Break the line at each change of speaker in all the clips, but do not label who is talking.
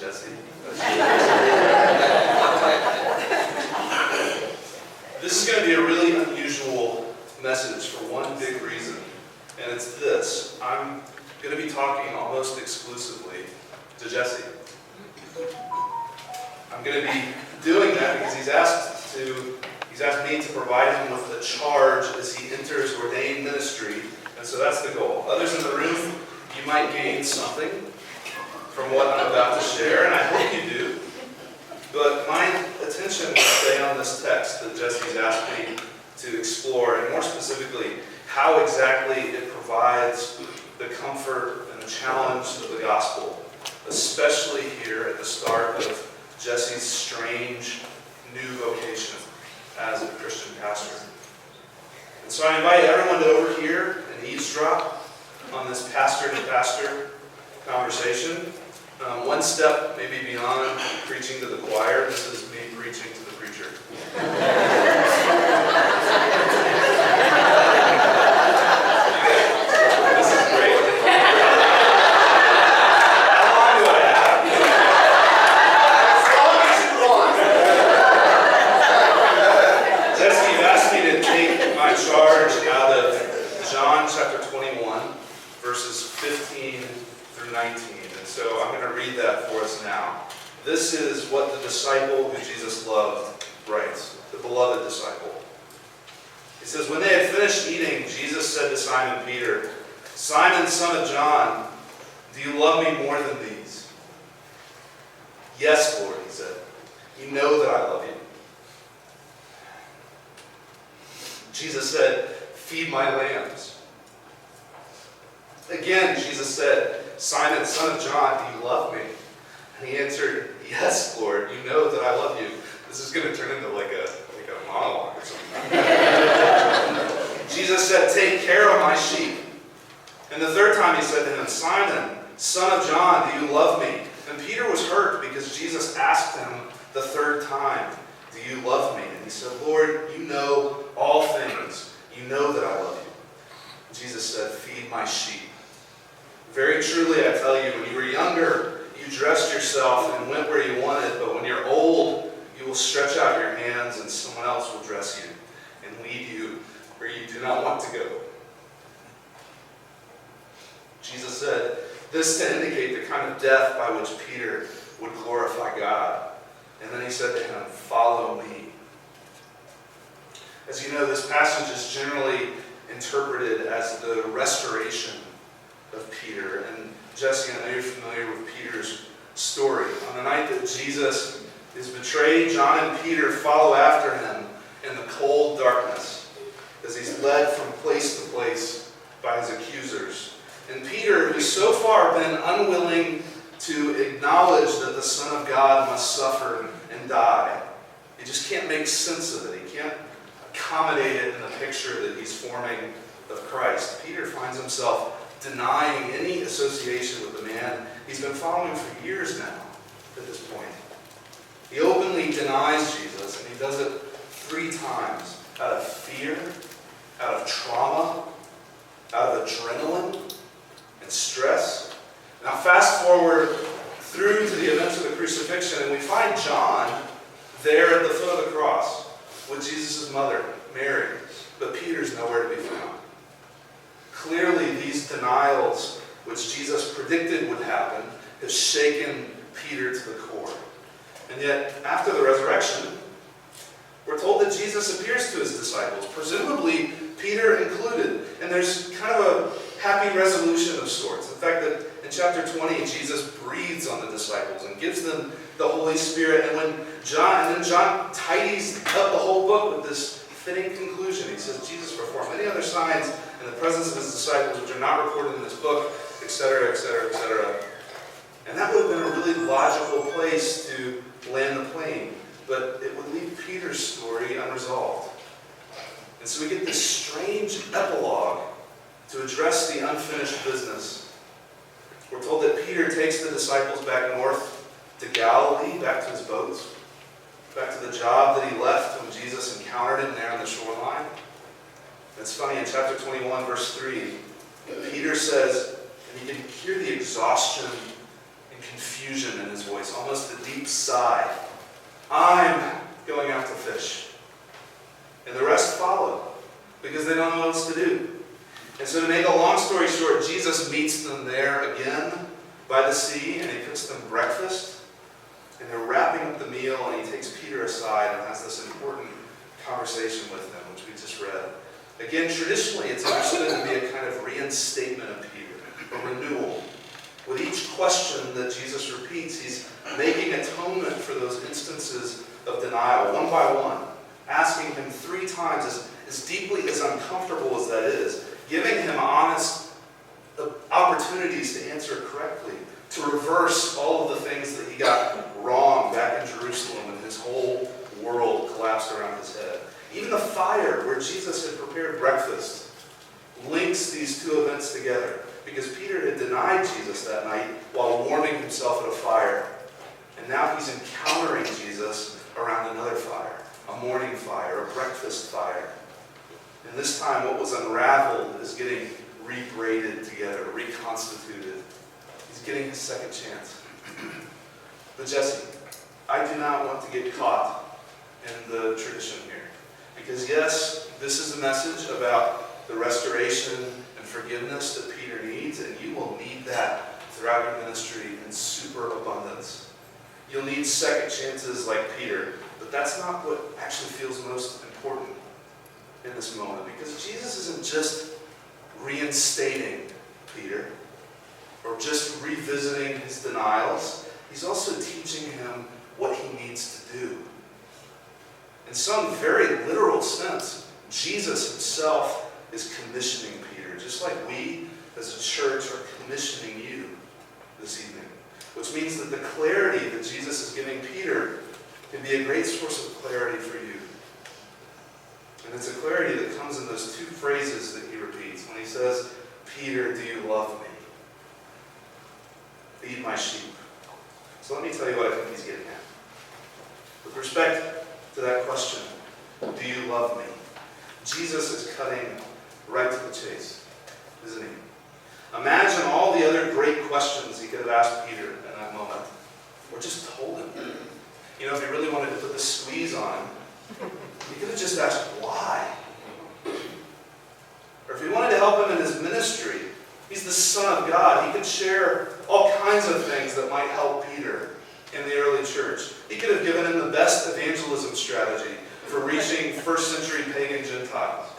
Jesse. This is going to be a really unusual message for one big reason, and it's this. I'm going to be talking almost exclusively to Jesse. I'm going to be doing that because he's asked me to provide him with a charge as he enters ordained ministry, and so that's the goal. Others in the room, you might gain something from what I'm about to share, and I hope you do. But my attention will stay on this text that Jesse's asked me to explore, and more specifically, how exactly it provides the comfort and the challenge of the gospel, especially here at the start of Jesse's strange new vocation as a Christian pastor. And so I invite everyone to overhear and eavesdrop on this pastor-to-pastor conversation. One step maybe beyond preaching to the choir. This is me preaching to the preacher. This is great. How long do I have? As long as you want. Jesse, you've asked me to take my charge out of John chapter 21, verses 15 through 19. So I'm going to read that for us now. This is what the disciple who Jesus loved writes, the beloved disciple. He says, when they had finished eating, Jesus said to Simon Peter, "Simon, son of John, do you love me more than these?" "Yes, Lord," he said. "You know that I love you." Jesus said, "Feed my lambs." Again, Jesus said, "Simon, son of John, do you love me?" And he answered, "Yes, Lord, you know that I love you." This is going to turn into like a monologue or something. Jesus said, "Take care of my sheep." And the third time he said to him, "Simon, son of John, do you love me?" And Peter was hurt because Jesus asked him the third time, "Do you love me?" And he said, "Lord, you know all things. You know that I love you." And Jesus said, "Feed my sheep. Very truly, I tell you, when you were younger, you dressed yourself and went where you wanted, but when you're old, you will stretch out your hands and someone else will dress you and lead you where you do not want to go." Jesus said this to indicate the kind of death by which Peter would glorify God. And then he said to him, "Follow me." As you know, this passage is generally interpreted as the restoration of Peter. And Jesse, I know you're familiar with Peter's story. On the night that Jesus is betrayed, John and Peter follow after him in the cold darkness as he's led from place to place by his accusers. And Peter, who's so far been unwilling to acknowledge that the Son of God must suffer and die, he just can't make sense of it. He can't accommodate it in the picture that he's forming of Christ. Peter finds himself denying any association with the man he's been following for years now at this point. He openly denies Jesus, and he does it 3 times out of fear, out of trauma, out of adrenaline and stress. Now fast forward through to the events of the crucifixion, and we find John there at the foot of the cross with Jesus' mother, Mary, but Peter's nowhere to be found. Clearly, these denials, which Jesus predicted would happen, have shaken Peter to the core. And yet, after the resurrection, we're told that Jesus appears to his disciples, presumably Peter included. And there's kind of a happy resolution of sorts. In fact, that in chapter 20, Jesus breathes on the disciples and gives them the Holy Spirit. And when John tidies up the whole book with this fitting conclusion. He says, Jesus performed many other signs in the presence of his disciples, which are not recorded in this book, etc., etc., etc. And that would have been a really logical place to land the plane. But it would leave Peter's story unresolved. And so we get this strange epilogue to address the unfinished business. We're told that Peter takes the disciples back north to Galilee, back to his boats, back to the job that he left when Jesus encountered him there on the shoreline. It's funny, in chapter 21, verse 3, Peter says, and you can hear the exhaustion and confusion in his voice, deep sigh. I'm going out to fish. And the rest follow, because they don't know what else to do. And so to make a long story short, Jesus meets them there again by the sea, and he cooks them breakfast. And they're wrapping up the meal, and he takes Peter aside and has this important conversation with him, which we just read. Again, traditionally, it's understood to be a kind of reinstatement of Peter, a renewal. With each question that Jesus repeats, he's making atonement for those instances of denial, one by one, asking him 3 times, as deeply as uncomfortable as that is, giving him honest opportunities to answer correctly, to reverse all of the things that he got wrong back in Jerusalem when his whole world collapsed around his head. Even the fire where Jesus had prepared breakfast links these 2 events together, because Peter had denied Jesus that night while warming himself at a fire. And now he's encountering Jesus around another fire, a morning fire, a breakfast fire. And this time what was unraveled is getting rebraided together, reconstituted. He's getting his second chance. But Jesse, I do not want to get caught in the tradition here. Because yes, this is a message about the restoration and forgiveness that Peter needs, and you will need that throughout your ministry in superabundance. You'll need second chances like Peter, but that's not what actually feels most important in this moment, because Jesus isn't just reinstating Peter or just revisiting his denials. He's also teaching him what he needs to do. In some very literal sense, Jesus himself is commissioning Peter, just like we as a church are commissioning you this evening. Which means that the clarity that Jesus is giving Peter can be a great source of clarity for you. And it's a clarity that comes in those 2 phrases that he repeats. When he says, Peter, do you love me? Feed my sheep. So let me tell you what I think he's getting at. With respect to that question, do you love me? Jesus is cutting right to the chase, isn't he? Imagine all the other great questions he could have asked Peter in that moment, or just told him. You know, if he really wanted to put the squeeze on him, he could have just asked why. Or if he wanted to help him in his ministry, he's the Son of God. He could share all kinds of things that might help Peter in the early church. He could have given him the best evangelism strategy for reaching first century pagan Gentiles.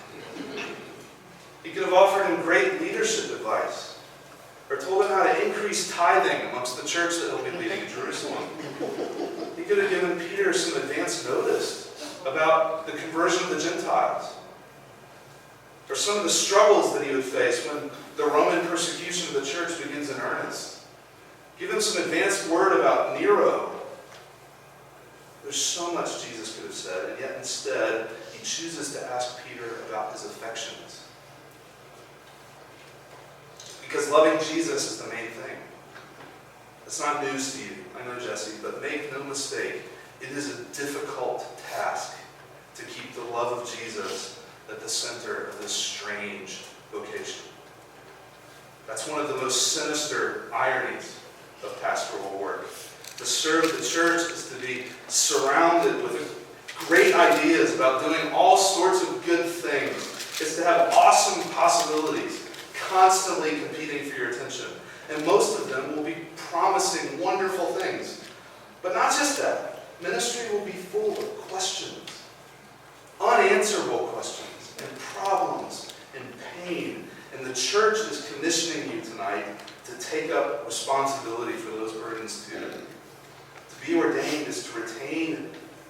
He could have offered him great leadership advice, or told him how to increase tithing amongst the church that he'll be leading in Jerusalem. He could have given Peter some advance notice about the conversion of the Gentiles, or some of the struggles that he would face when the Roman persecution of the church begins in earnest. Give him some advanced word about Nero. There's so much Jesus could have said, and yet instead, he chooses to ask Peter about his affections. Because loving Jesus is the main thing. It's not news to you, I know, Jesse, but make no mistake, it is a difficult task to keep the love of Jesus at the center of this strange vocation. That's one of the most sinister ironies of pastoral work. To serve the church is to be surrounded with great ideas about doing all sorts of good things. It's to have awesome possibilities constantly competing for your attention. And most of them will be promising wonderful things. But not just that. Ministry will be full of questions. Unanswerable questions and problems and pain. And the church is commissioning you tonight to take up responsibility for those burdens too. To be ordained is to retain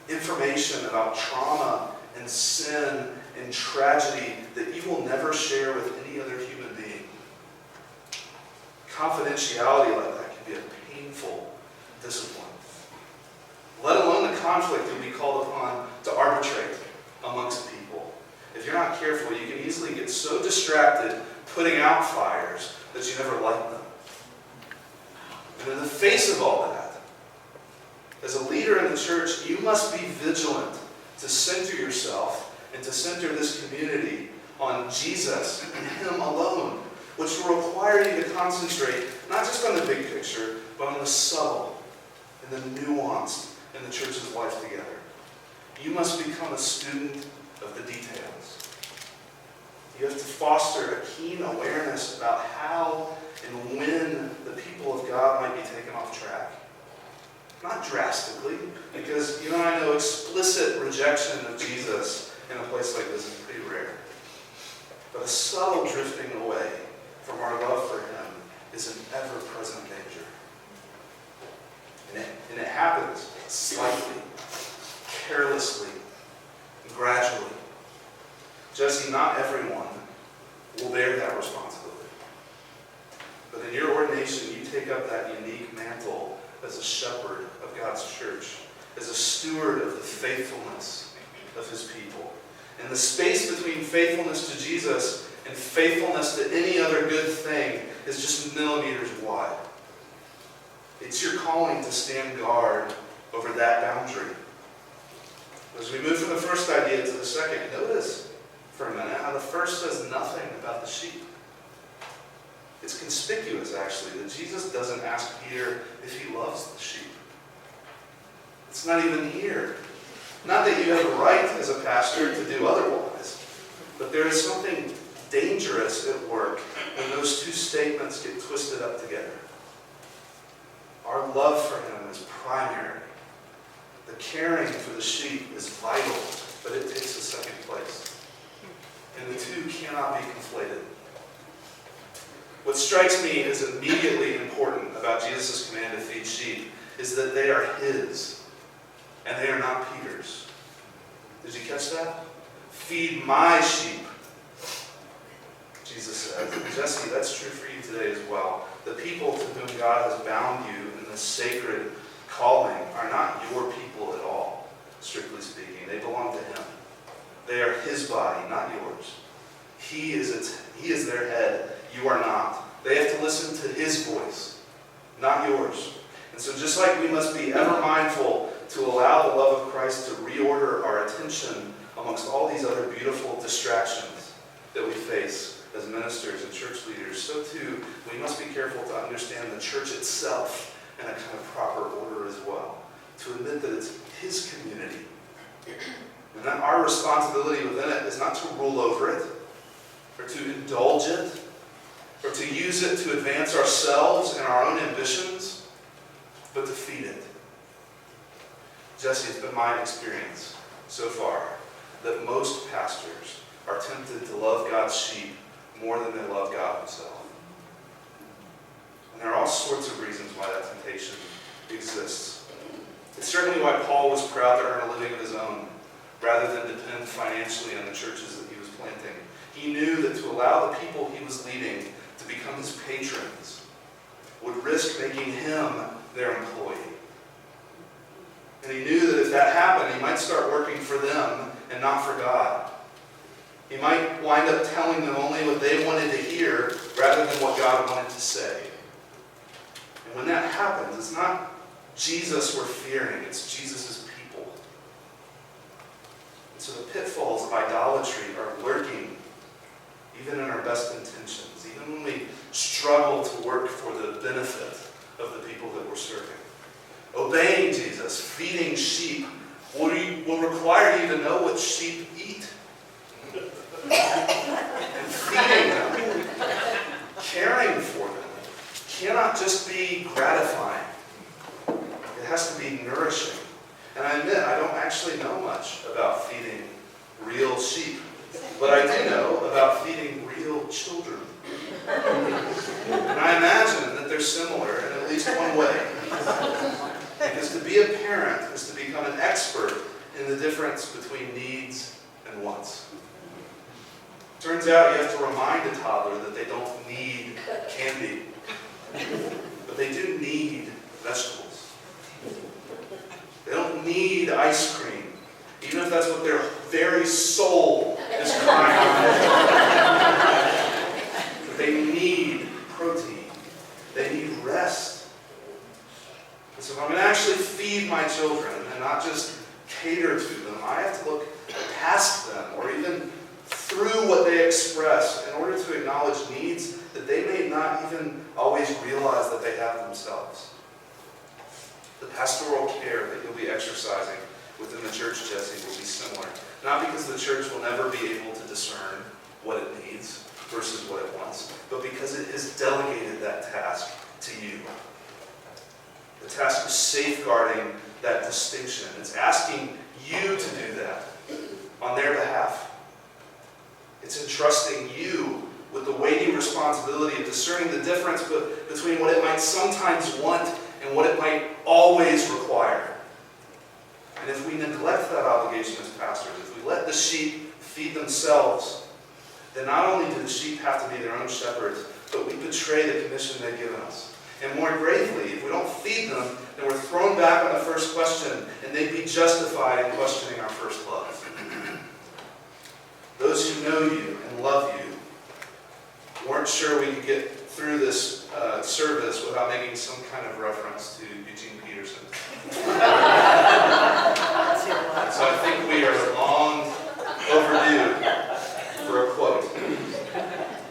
information about trauma and sin and tragedy that you will never share with any other human being. Confidentiality like that can be a painful discipline. Let alone the conflict you'll be called upon to arbitrate amongst people. If you're not careful, you can easily get so distracted putting out fires that you never light them. And in the face of all that, as a leader in the church, you must be vigilant to center yourself and to center this community on Jesus and Him alone, which will require you to concentrate not just on the big picture, but on the subtle and the nuance nuanced in the church's life together. You must become a student of the details. You have to foster a keen awareness about how and when the people of God might be taken off track. Not drastically, because you and I know explicit rejection of Jesus in a place like this is pretty rare. But a subtle drifting away from our love for him is an ever-present danger. And it happens slightly, carelessly, and gradually. Jesse, not everyone will bear that responsibility. But in your ordination, you take up that unique mantle as a shepherd of God's church, as a steward of the faithfulness of his people. And the space between faithfulness to Jesus and faithfulness to any other good thing is just millimeters wide. It's your calling to stand guard over that boundary. As we move from the first idea to the second, notice for a minute how the first says nothing about the sheep. It's conspicuous, actually, that Jesus doesn't ask Peter if he loves the sheep. It's not even here. Not that you have a right as a pastor to do otherwise, but there is something dangerous at work when those two statements get twisted up together. Our love for him is primary. The caring for the sheep is vital, but it takes a second place. And the two cannot be conflated. What strikes me as immediately important about Jesus' command to feed sheep is that they are his, and they are not Peter's. Did you catch that? Feed my sheep, Jesus said. Jesse, that's true for you today as well. The people to whom God has bound you in this sacred calling are not your people at all, strictly speaking. They belong to him. They are his body, not yours. He is their head. You are not. They have to listen to his voice, not yours. And so just like we must be ever mindful to allow the love of Christ to reorder our attention amongst all these other beautiful distractions that we face as ministers and church leaders, so too we must be careful to understand the church itself in a kind of proper order as well. To admit that it's his community. And that our responsibility within it is not to rule over it, or to indulge it, or to use it to advance ourselves and our own ambitions, but to feed it. Jesse, it's been my experience so far that most pastors are tempted to love God's sheep more than they love God himself. And there are all sorts of reasons why that temptation exists. It's certainly why Paul was proud to earn a living of his own, rather than depend financially on the churches that he was planting. He knew that to allow the people he was leading to become his patrons would risk making him their employee. And he knew that if that happened, he might start working for them and not for God. He might wind up telling them only what they wanted to hear rather than what God wanted to say. And when that happens, it's not Jesus we're fearing, it's Jesus' people. And so the pitfalls of idolatry are lurking even in our best intentions, even when we struggle to work for the benefit of the people that we're serving. Obeying Jesus, feeding sheep, will require you to know what sheep eat. And feeding them, caring for them, cannot just be gratifying. It has to be nourishing. And I admit, I don't actually know much about feeding real sheep. But I do know about feeding real children. And I imagine that they're similar in at least one way. Because to be a parent is to become an expert in the difference between needs and wants. Turns out you have to remind a toddler that they don't need candy. But they do need vegetables. They don't need ice cream, even if that's what their very soul is crying out. But they need protein. They need rest. And so if I'm going to actually feed my children and not just cater to them, I have to look past them or even through what they express in order to acknowledge needs that they may not even always realize that they have themselves. The pastoral care that you'll be exercising within the church, Jesse, will be similar. Not because the church will never be able to discern what it needs versus what it wants, but because it has delegated that task to you. The task of safeguarding that distinction. It's asking you to do that on their behalf. It's entrusting you with the weighty responsibility of discerning the difference between what it might sometimes want and what it might always require. And if we neglect that obligation as pastors, if we let the sheep feed themselves, then not only do the sheep have to be their own shepherds, but we betray the commission they've given us. And more gravely, if we don't feed them, then we're thrown back on the first question, and they'd be justified in questioning our first love. Those who know you and love you weren't sure we could get through this service without making some kind of reference to Eugene Peterson. So I think we are long overdue for a quote.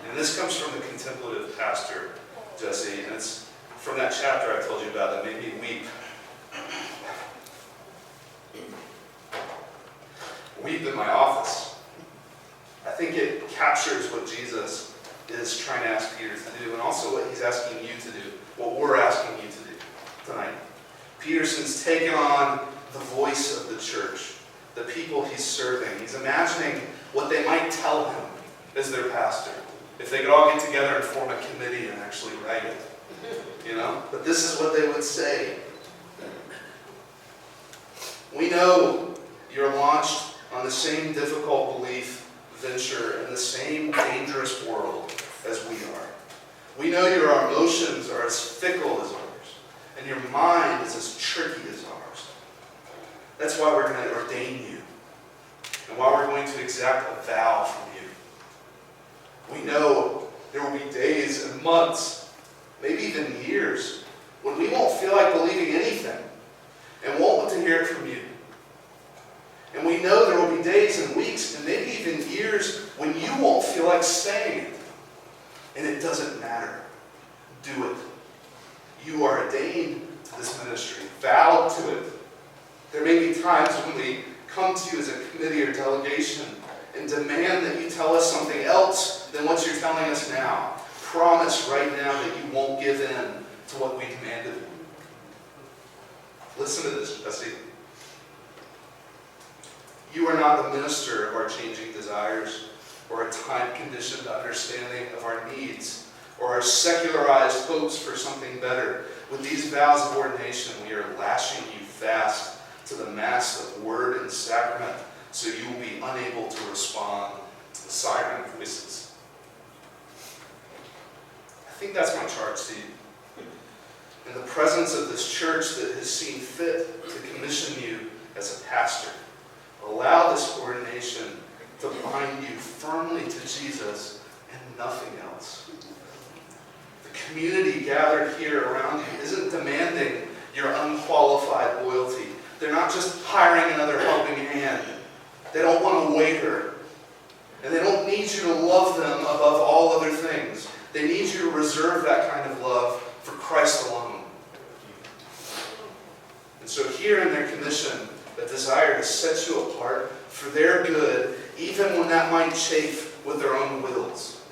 And this comes from the contemplative pastor, Jesse, and it's from that chapter I told you about that made me weep. Weep in my office. I think it captures what Jesus is trying to ask Peter to do, and also what he's asking you to do, what we're asking you to do tonight. Peterson's taken on the voice of the church, the people he's serving. He's imagining what they might tell him as their pastor, if they could all get together and form a committee and actually write it. But this is what they would say. We know you're launched on the same difficult belief venture in the same dangerous world as we are. We know your emotions are as fickle as ours, and your mind is as tricky as ours. That's why we're going to ordain you, and why we're going to exact a vow from you. We know there will be days and months, maybe even years, when we won't feel like believing anything, and won't want to hear it from you. And we know there will be days and weeks and maybe even years when you won't feel like saying it. And it doesn't matter. Do it. You are ordained to this ministry, vowed to it. There may be times when we come to you as a committee or delegation and demand that you tell us something else than what you're telling us now. Promise right now that you won't give in to what we demanded. Listen to this, Jesse. You are not the minister of our changing desires or a time-conditioned understanding of our needs or our secularized hopes for something better. With these vows of ordination, we are lashing you fast to the mast of word and sacrament so you will be unable to respond to the siren voices. I think that's my charge to you. In the presence of this church that has seen fit to commission you as a pastor, allow this ordination to bind you firmly to Jesus and nothing else. The community gathered here around you isn't demanding your unqualified loyalty. They're not just hiring another helping hand. They don't want a waiter. And they don't need you to love them above all other things. They need you to reserve that kind of love for Christ alone. And so here in their commission, a desire to set you apart for their good, even when that might chafe with their own wills.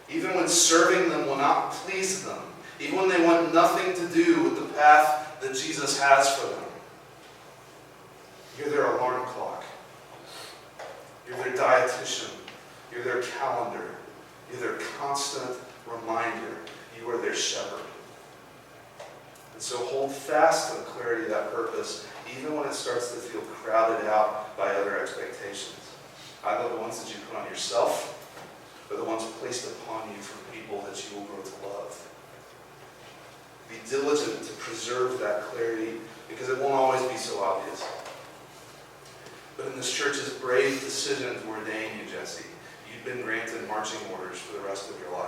Even when serving them will not please them. Even when they want nothing to do with the path that Jesus has for them. You're their alarm clock. You're their dietitian. You're their calendar. You're their constant reminder. You are their shepherd. And so hold fast to the clarity of that purpose, even when it starts to feel crowded out by other expectations. Either the ones that you put on yourself, or the ones placed upon you from people that you will grow to love. Be diligent to preserve that clarity, because it won't always be so obvious. But in this church's brave decision to ordain you, Jesse, you've been granted marching orders for the rest of your life.